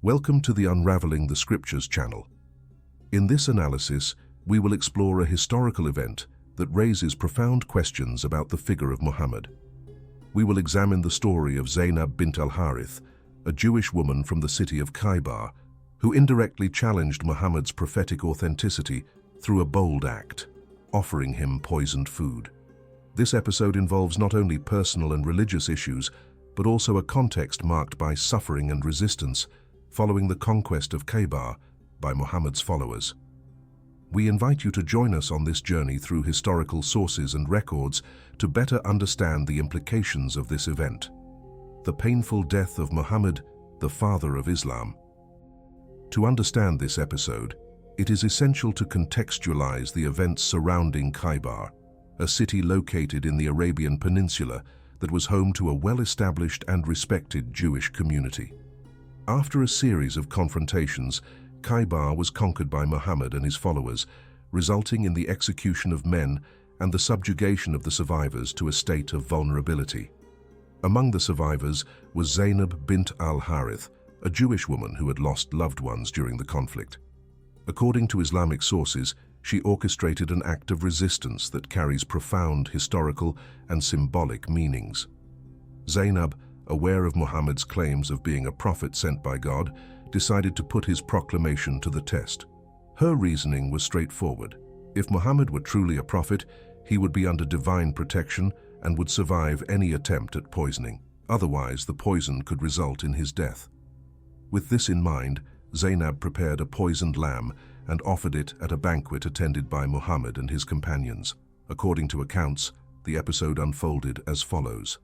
Welcome to the Unraveling the Scriptures channel. In this analysis, we will explore a historical event that raises profound questions about the figure of Muhammad. We will examine the story of Zaynab bint al-Harith, a Jewish woman from the city of Khaybar, who indirectly challenged Muhammad's prophetic authenticity through a bold act, offering him poisoned food. This episode involves not only personal and religious issues, but also a context marked by suffering and resistance following the conquest of Khaybar by Muhammad's followers. We invite you to join us on this journey through historical sources and records to better understand the implications of this event. The painful death of Muhammad, the father of Islam. To understand this episode, it is essential to contextualize the events surrounding Khaybar, a city located in the Arabian Peninsula that was home to a well-established and respected Jewish community. After a series of confrontations, Khaybar was conquered by Muhammad and his followers, resulting in the execution of men and the subjugation of the survivors to a state of vulnerability. Among the survivors was Zaynab bint al-Harith, a Jewish woman who had lost loved ones during the conflict. According to Islamic sources, she orchestrated an act of resistance that carries profound historical and symbolic meanings. Zaynab, aware of Muhammad's claims of being a prophet sent by God, decided to put his proclamation to the test. Her reasoning was straightforward. If Muhammad were truly a prophet, he would be under divine protection and would survive any attempt at poisoning. Otherwise, the poison could result in his death. With this in mind, Zaynab prepared a poisoned lamb and offered it at a banquet attended by Muhammad and his companions. According to accounts, the episode unfolded as follows.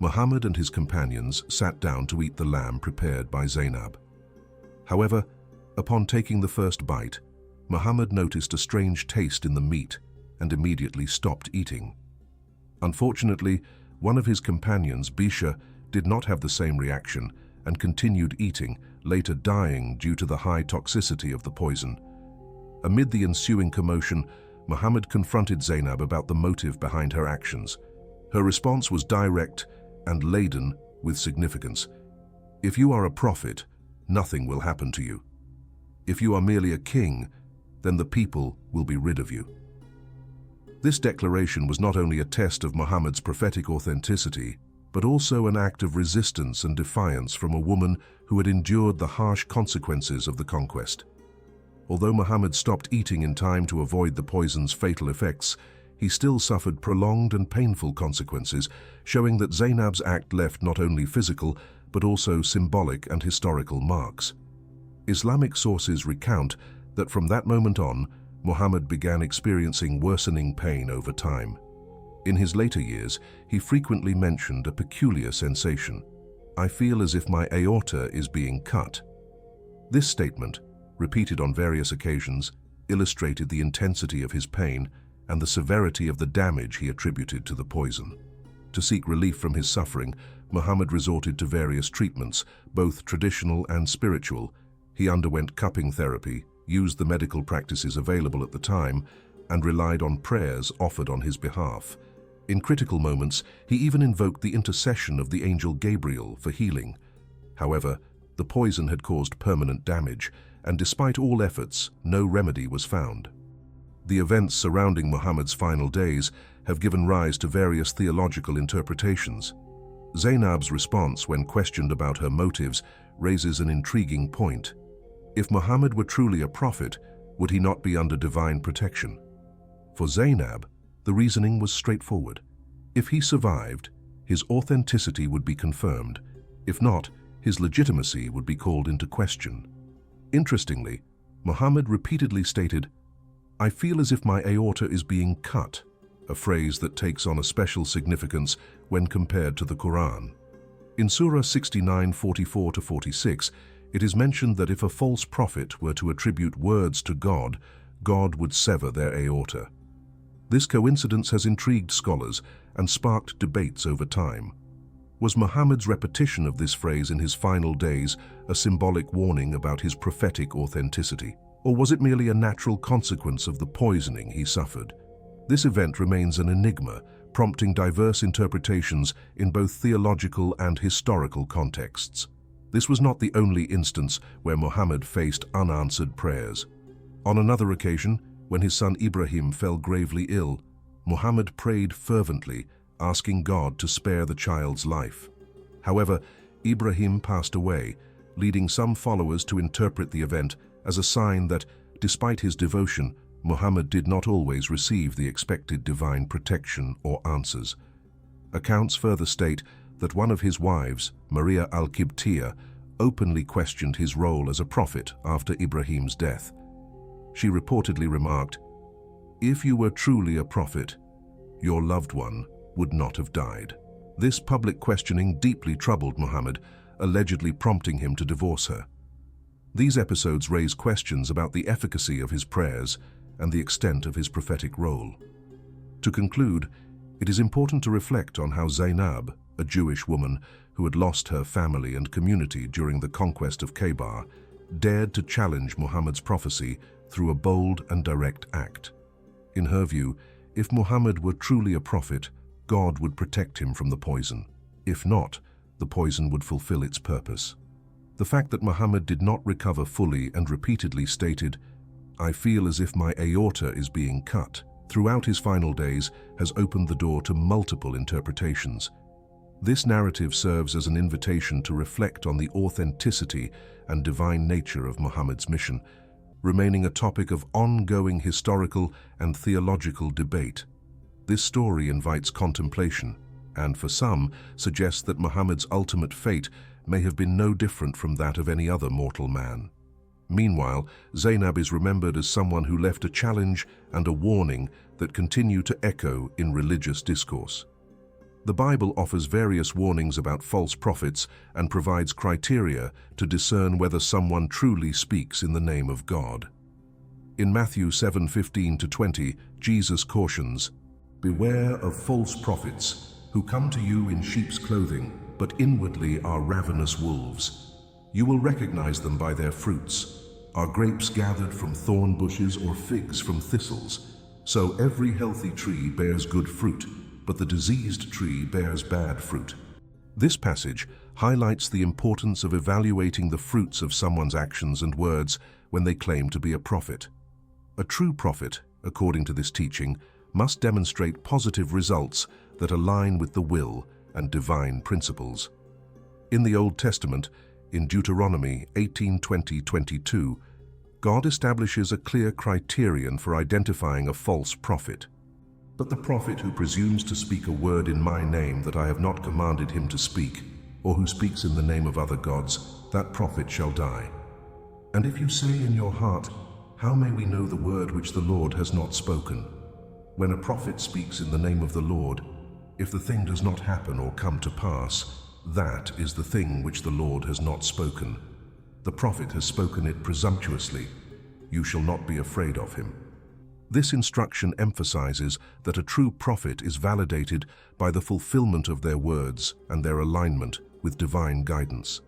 Muhammad and his companions sat down to eat the lamb prepared by Zaynab. However, upon taking the first bite, Muhammad noticed a strange taste in the meat and immediately stopped eating. Unfortunately, one of his companions, Bisha, did not have the same reaction and continued eating, later dying due to the high toxicity of the poison. Amid the ensuing commotion, Muhammad confronted Zaynab about the motive behind her actions. Her response was direct and laden with significance. If you are a prophet, nothing will happen to you. If you are merely a king, then the people will be rid of you. This declaration was not only a test of Muhammad's prophetic authenticity, but also an act of resistance and defiance from a woman who had endured the harsh consequences of the conquest. Although Muhammad stopped eating in time to avoid the poison's fatal effects, he still suffered prolonged and painful consequences, showing that Zaynab's act left not only physical, but also symbolic and historical marks. Islamic sources recount that from that moment on, Muhammad began experiencing worsening pain over time. In his later years, he frequently mentioned a peculiar sensation. "I feel as if my aorta is being cut." This statement, repeated on various occasions, illustrated the intensity of his pain and the severity of the damage he attributed to the poison. To seek relief from his suffering, Muhammad resorted to various treatments, both traditional and spiritual. He underwent cupping therapy, used the medical practices available at the time, and relied on prayers offered on his behalf. In critical moments, he even invoked the intercession of the angel Gabriel for healing. However, the poison had caused permanent damage, and despite all efforts, no remedy was found. The events surrounding Muhammad's final days have given rise to various theological interpretations. Zaynab's response when questioned about her motives raises an intriguing point. If Muhammad were truly a prophet, would he not be under divine protection? For Zaynab, the reasoning was straightforward. If he survived, his authenticity would be confirmed. If not, his legitimacy would be called into question. Interestingly, Muhammad repeatedly stated, "I feel as if my aorta is being cut," a phrase that takes on a special significance when compared to the Quran. In Surah 69:44-46, it is mentioned that if a false prophet were to attribute words to God, God would sever their aorta. This coincidence has intrigued scholars and sparked debates over time. Was Muhammad's repetition of this phrase in his final days a symbolic warning about his prophetic authenticity? Or was it merely a natural consequence of the poisoning he suffered? This event remains an enigma, prompting diverse interpretations in both theological and historical contexts. This was not the only instance where Muhammad faced unanswered prayers. On another occasion, when his son Ibrahim fell gravely ill, Muhammad prayed fervently, asking God to spare the child's life. However, Ibrahim passed away, leading some followers to interpret the event as a sign that, despite his devotion, Muhammad did not always receive the expected divine protection or answers. Accounts further state that one of his wives, Maria al-Qibtiyya, openly questioned his role as a prophet after Ibrahim's death. She reportedly remarked, "If you were truly a prophet, your loved one would not have died." This public questioning deeply troubled Muhammad, allegedly prompting him to divorce her. These episodes raise questions about the efficacy of his prayers and the extent of his prophetic role. To conclude, it is important to reflect on how Zaynab, a Jewish woman who had lost her family and community during the conquest of Khaybar, dared to challenge Muhammad's prophecy through a bold and direct act. In her view, if Muhammad were truly a prophet, God would protect him from the poison. If not, the poison would fulfill its purpose. The fact that Muhammad did not recover fully and repeatedly stated, "I feel as if my aorta is being cut," throughout his final days has opened the door to multiple interpretations. This narrative serves as an invitation to reflect on the authenticity and divine nature of Muhammad's mission, remaining a topic of ongoing historical and theological debate. This story invites contemplation, and for some, suggests that Muhammad's ultimate fate may have been no different from that of any other mortal man. Meanwhile, Zaynab is remembered as someone who left a challenge and a warning that continue to echo in religious discourse. The Bible offers various warnings about false prophets and provides criteria to discern whether someone truly speaks in the name of God. In Matthew 7:15-20, Jesus cautions, "Beware of false prophets who come to you in sheep's clothing, but inwardly are ravenous wolves. You will recognize them by their fruits. Are grapes gathered from thorn bushes or figs from thistles? So every healthy tree bears good fruit, but the diseased tree bears bad fruit." This passage highlights the importance of evaluating the fruits of someone's actions and words when they claim to be a prophet. A true prophet, according to this teaching, must demonstrate positive results that align with the will and divine principles. In the Old Testament, in Deuteronomy 18:20-22, God establishes a clear criterion for identifying a false prophet. "But the prophet who presumes to speak a word in my name that I have not commanded him to speak, or who speaks in the name of other gods, that prophet shall die. And if you say in your heart, 'How may we know the word which the Lord has not spoken?' When a prophet speaks in the name of the Lord, if the thing does not happen or come to pass, that is the thing which the Lord has not spoken. The prophet has spoken it presumptuously. You shall not be afraid of him." This instruction emphasizes that a true prophet is validated by the fulfillment of their words and their alignment with divine guidance.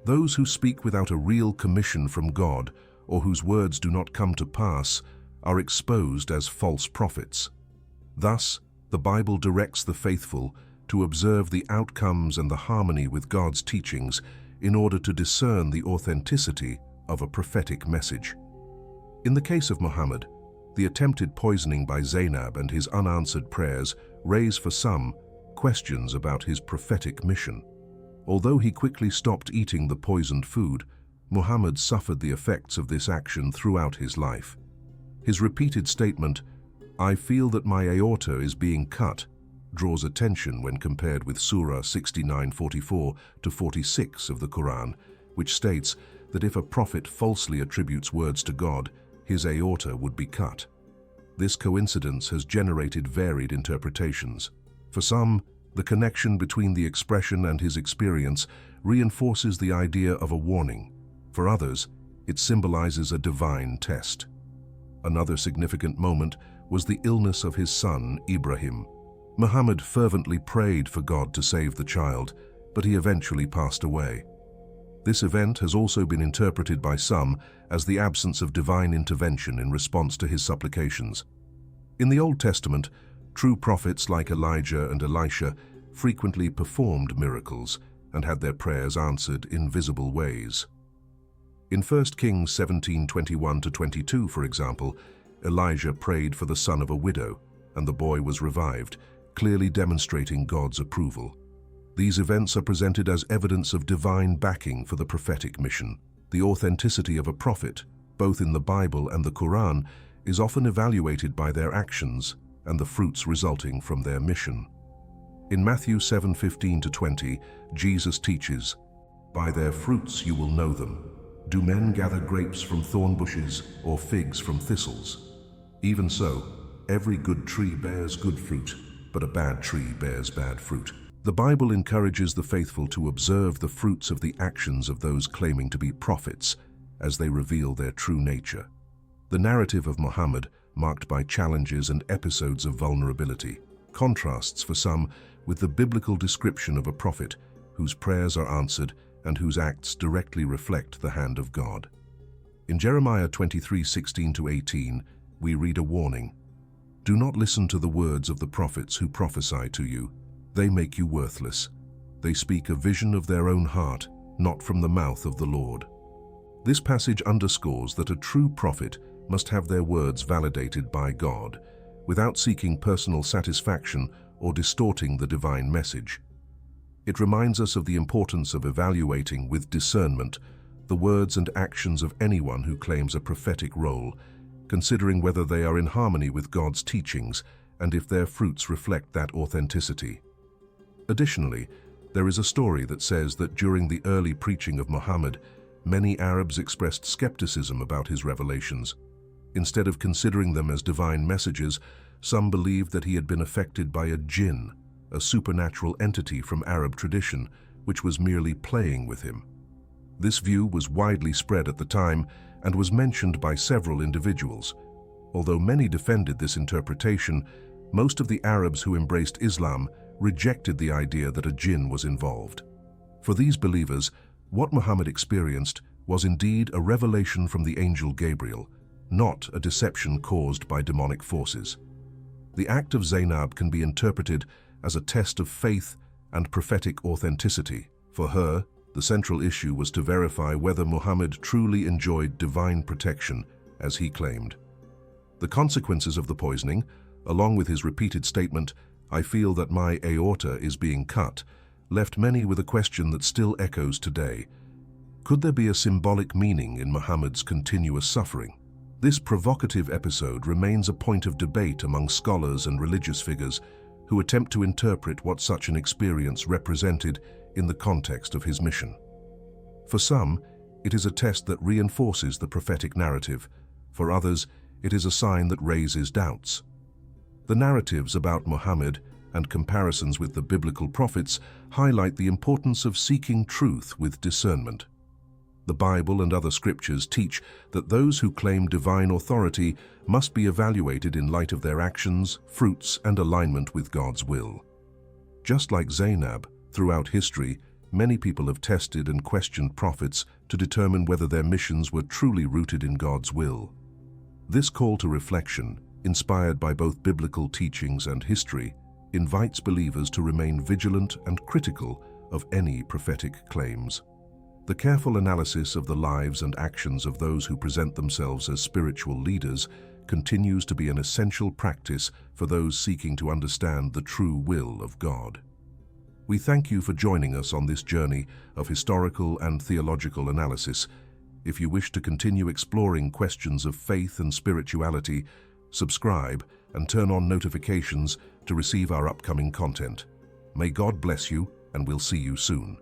Those who speak without a real commission from God, or whose words do not come to pass, are exposed as false prophets. Thus, the Bible directs the faithful to observe the outcomes and the harmony with God's teachings in order to discern the authenticity of a prophetic message. In the case of Muhammad, the attempted poisoning by Zaynab and his unanswered prayers raise for some questions about his prophetic mission. Although he quickly stopped eating the poisoned food, Muhammad suffered the effects of this action throughout his life. His repeated statement, "I feel that my aorta is being cut," draws attention when compared with Surah 69:44-46 of the Quran, which states that if a prophet falsely attributes words to God, his aorta would be cut. This coincidence has generated varied interpretations. For some, the connection between the expression and his experience reinforces the idea of a warning. For others, it symbolizes a divine test. Another significant moment was the illness of his son, Ibrahim. Muhammad fervently prayed for God to save the child, but he eventually passed away. This event has also been interpreted by some as the absence of divine intervention in response to his supplications. In the Old Testament, true prophets like Elijah and Elisha frequently performed miracles, and had their prayers answered in visible ways. In 1 Kings 17:21-22, for example, Elijah prayed for the son of a widow, and the boy was revived, clearly demonstrating God's approval. These events are presented as evidence of divine backing for the prophetic mission. The authenticity of a prophet, both in the Bible and the Quran, is often evaluated by their actions and the fruits resulting from their mission. In Matthew 7:15-20, Jesus teaches, "By their fruits you will know them. Do men gather grapes from thorn bushes or figs from thistles? Even so, every good tree bears good fruit, but a bad tree bears bad fruit." The Bible encourages the faithful to observe the fruits of the actions of those claiming to be prophets as they reveal their true nature. The narrative of Muhammad, marked by challenges and episodes of vulnerability, contrasts for some with the biblical description of a prophet whose prayers are answered and whose acts directly reflect the hand of God. In Jeremiah 23:16-18, we read a warning. "Do not listen to the words of the prophets who prophesy to you. They make you worthless. They speak a vision of their own heart, not from the mouth of the Lord." This passage underscores that a true prophet must have their words validated by God, without seeking personal satisfaction or distorting the divine message. It reminds us of the importance of evaluating with discernment the words and actions of anyone who claims a prophetic role, considering whether they are in harmony with God's teachings and if their fruits reflect that authenticity. Additionally, there is a story that says that during the early preaching of Muhammad, many Arabs expressed skepticism about his revelations. Instead of considering them as divine messages, some believed that he had been affected by a jinn, a supernatural entity from Arab tradition, which was merely playing with him. This view was widely spread at the time and was mentioned by several individuals. Although many defended this interpretation, most of the Arabs who embraced Islam rejected the idea that a jinn was involved. For these believers, what Muhammad experienced was indeed a revelation from the angel Gabriel, not a deception caused by demonic forces. The act of Zaynab can be interpreted as a test of faith and prophetic authenticity. For her, the central issue was to verify whether Muhammad truly enjoyed divine protection, as he claimed. The consequences of the poisoning, along with his repeated statement, "I feel that my aorta is being cut," left many with a question that still echoes today. Could there be a symbolic meaning in Muhammad's continuous suffering? This provocative episode remains a point of debate among scholars and religious figures who attempt to interpret what such an experience represented in the context of his mission. For some, it is a test that reinforces the prophetic narrative. For others, it is a sign that raises doubts. The narratives about Muhammad and comparisons with the biblical prophets highlight the importance of seeking truth with discernment. The Bible and other scriptures teach that those who claim divine authority must be evaluated in light of their actions, fruits, and alignment with God's will. Just like Zaynab, throughout history, many people have tested and questioned prophets to determine whether their missions were truly rooted in God's will. This call to reflection, inspired by both biblical teachings and history, invites believers to remain vigilant and critical of any prophetic claims. The careful analysis of the lives and actions of those who present themselves as spiritual leaders continues to be an essential practice for those seeking to understand the true will of God. We thank you for joining us on this journey of historical and theological analysis. If you wish to continue exploring questions of faith and spirituality, subscribe and turn on notifications to receive our upcoming content. May God bless you, and we'll see you soon.